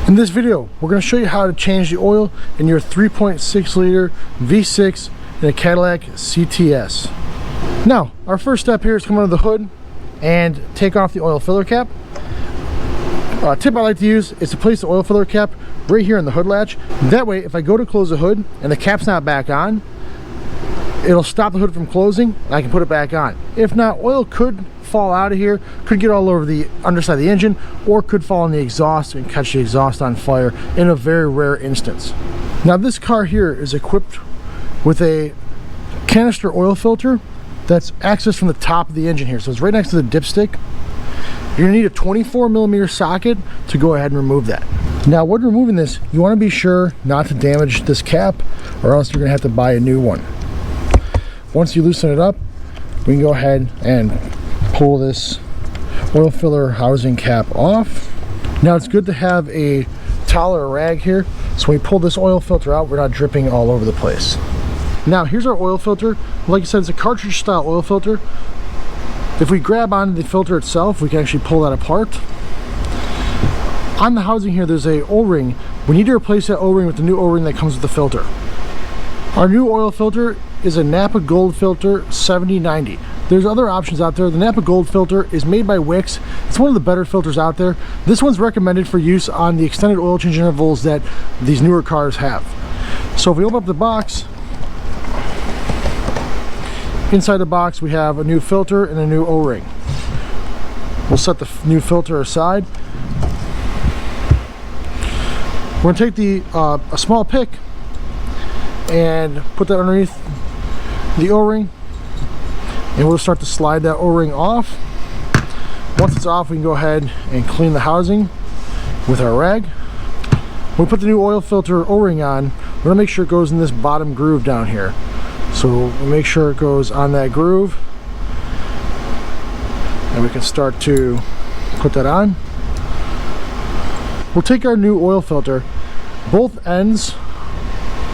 In this video, we're going to show you how to change the oil in your 3.6 liter V6 in a Cadillac CTS. Now, our first step here is come under the hood and take off the oil filler cap. A tip I like to use is to place the oil filler cap right here in the hood latch. That way, if I go to close the hood and the cap's not back on, it'll stop the hood from closing and I can put it back on. If not, oil could fall out of here, could get all over the underside of the engine, or could fall in the exhaust and catch the exhaust on fire in a very rare instance. Now this car here is equipped with a canister oil filter that's accessed from the top of the engine here. So it's right next to the dipstick. You're gonna need a 24mm socket to go ahead and remove that. Now when removing this, you wanna be sure not to damage this cap, or else you're gonna have to buy a new one. Once you loosen it up, we can go ahead and pull this oil filler housing cap off. Now it's good to have a towel or a rag here, so when we pull this oil filter out, we're not dripping all over the place. Now here's our oil filter. Like I said, it's a cartridge style oil filter. If we grab onto the filter itself, we can actually pull that apart. On the housing here, there's a O-ring. We need to replace that O-ring with the new O-ring that comes with the filter. Our new oil filter is a Napa Gold Filter 7090. There's other options out there. The Napa Gold Filter is made by Wix. It's one of the better filters out there. This one's recommended for use on the extended oil change intervals that these newer cars have. So if we open up the box, inside the box we have a new filter and a new O-ring. We'll set the new filter aside. We're going to take a small pick and put that underneath the O-ring, and we'll start to slide that O-ring off. Once it's off, we can go ahead and clean the housing with our rag. When we put the new oil filter O-ring on, we're going to make sure it goes in this bottom groove down here. So we'll make sure it goes on that groove, and we can start to put that on. We'll take our new oil filter. Both ends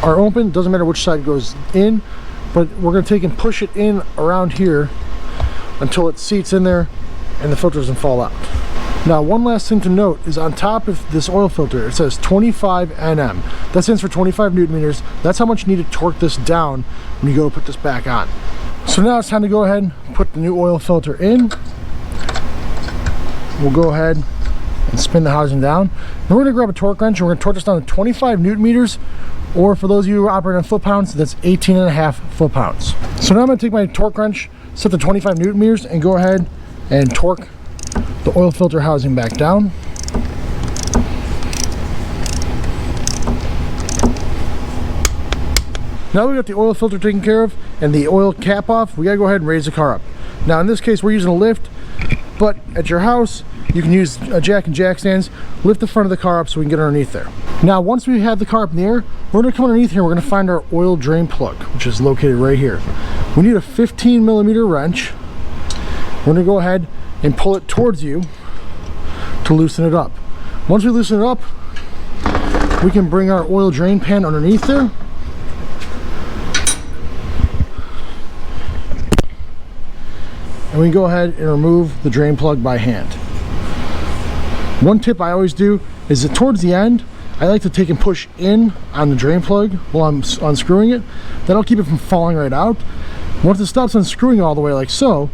are open, doesn't matter which side goes in, but we're going to take and push it in around here until it seats in there and the filter doesn't fall out. Now one last thing to note is on top of this oil filter it says 25 Nm. That stands for 25 Newton meters. That's how much you need to torque this down when you go to put this back on. So now it's time to go ahead and put the new oil filter in. We'll go ahead and spin the housing down. Then we're going to grab a torque wrench and we're going to torque this down to 25 Newton meters, or for those of you who operate on foot-pounds, that's 18.5 foot-pounds. So now I'm going to take my torque wrench, set the 25 Newton meters, and go ahead and torque the oil filter housing back down. Now we got the oil filter taken care of and the oil cap off, we gotta go ahead and raise the car up. Now in this case we're using a lift, but at your house you can use a jack and jack stands, lift the front of the car up so we can get underneath there. Now once we have the car up in the air, we're going to come underneath here, we're going to find our oil drain plug, which is located right here. We need a 15mm wrench. We're going to go ahead and pull it towards you to loosen it up. Once we loosen it up, we can bring our oil drain pan underneath there. And we can go ahead and remove the drain plug by hand. One tip I always do is that towards the end, I like to take and push in on the drain plug while I'm unscrewing it. That'll keep it from falling right out. Once it stops unscrewing all the way like so,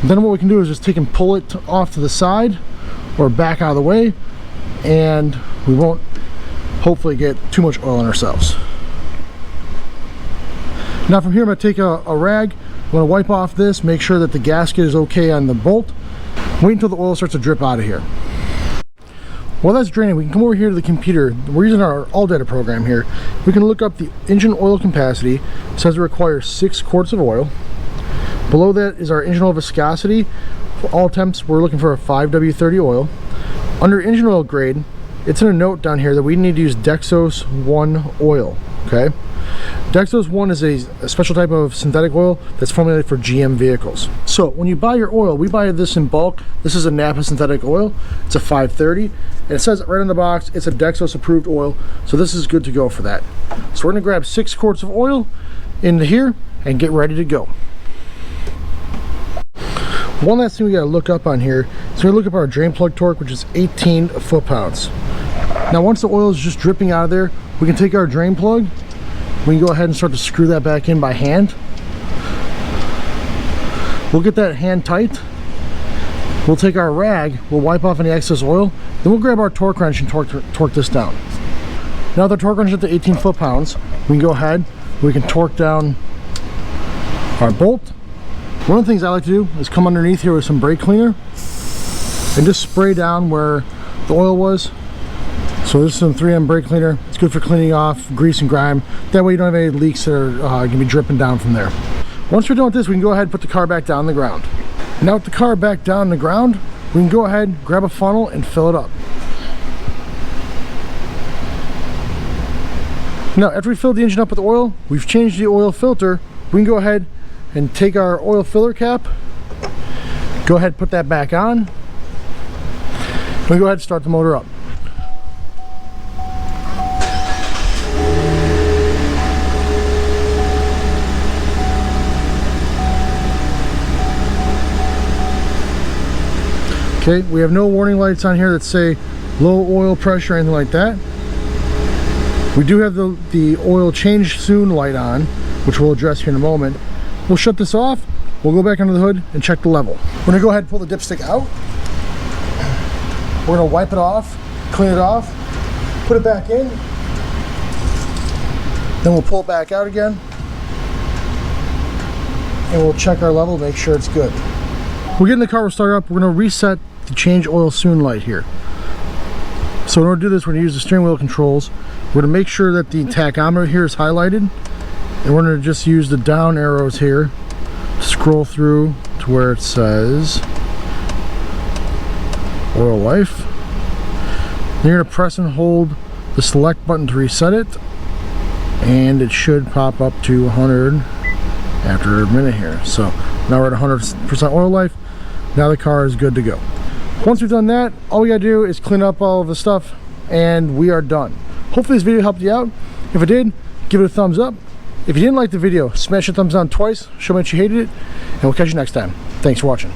then what we can do is just take and pull it off to the side or back out of the way, and we won't hopefully get too much oil on ourselves. Now from here I'm going to take a rag. I'm going to wipe off this, make sure that the gasket is okay on the bolt. Wait until the oil starts to drip out of here. While that's draining, we can come over here to the computer. We're using our AllData program here. We can look up the engine oil capacity. It says it requires 6 quarts of oil. Below that is our engine oil viscosity. For all temps, we're looking for a 5W30 oil. Under engine oil grade, it's in a note down here that we need to use Dexos 1 oil, okay? Dexos 1 is a special type of synthetic oil that's formulated for GM vehicles. So when you buy your oil, we buy this in bulk. This is a Napa synthetic oil. It's a 530, and it says right on the box it's a Dexos approved oil, so this is good to go for that. So we're going to grab 6 quarts of oil into here and get ready to go. One last thing we got to look up on here is we look up our drain plug torque, which is 18 foot-pounds. Now once the oil is just dripping out of there, we can take our drain plug. We can go ahead and start to screw that back in by hand. We'll get that hand tight. We'll take our rag, we'll wipe off any excess oil, then we'll grab our torque wrench and torque this down. Now the torque wrench is at the 18 foot-pounds, we can go ahead, we can torque down our bolt. One of the things I like to do is come underneath here with some brake cleaner and just spray down where the oil was. So this is some 3M brake cleaner. It's good for cleaning off grease and grime. That way you don't have any leaks that are going to be dripping down from there. Once we're done with this, we can go ahead and put the car back down on the ground. Now with the car back down on the ground, we can go ahead, grab a funnel and fill it up. Now after we filled the engine up with oil, we've changed the oil filter. We can go ahead and take our oil filler cap, go ahead and put that back on. We go ahead and start the motor up. Okay, we have no warning lights on here that say low oil pressure or anything like that. We do have the oil change soon light on, which we'll address here in a moment. We'll shut this off, we'll go back under the hood and check the level. We're gonna go ahead and pull the dipstick out. We're gonna wipe it off, clean it off, put it back in. Then we'll pull it back out again. And we'll check our level, make sure it's good. We're getting the car started up, we're gonna reset the change oil soon light here. So in order to do this, we're gonna use the steering wheel controls. We're gonna make sure that the tachometer here is highlighted. And we're gonna just use the down arrows here to scroll through to where it says oil life. Then you're gonna press and hold the select button to reset it. And it should pop up to 100 after a minute here. So now we're at 100% oil life. Now the car is good to go. Once we've done that, all we gotta do is clean up all of the stuff and we are done. Hopefully this video helped you out. If it did, give it a thumbs up. If you didn't like the video, smash the thumbs down twice, show me that you hated it, and we'll catch you next time. Thanks for watching.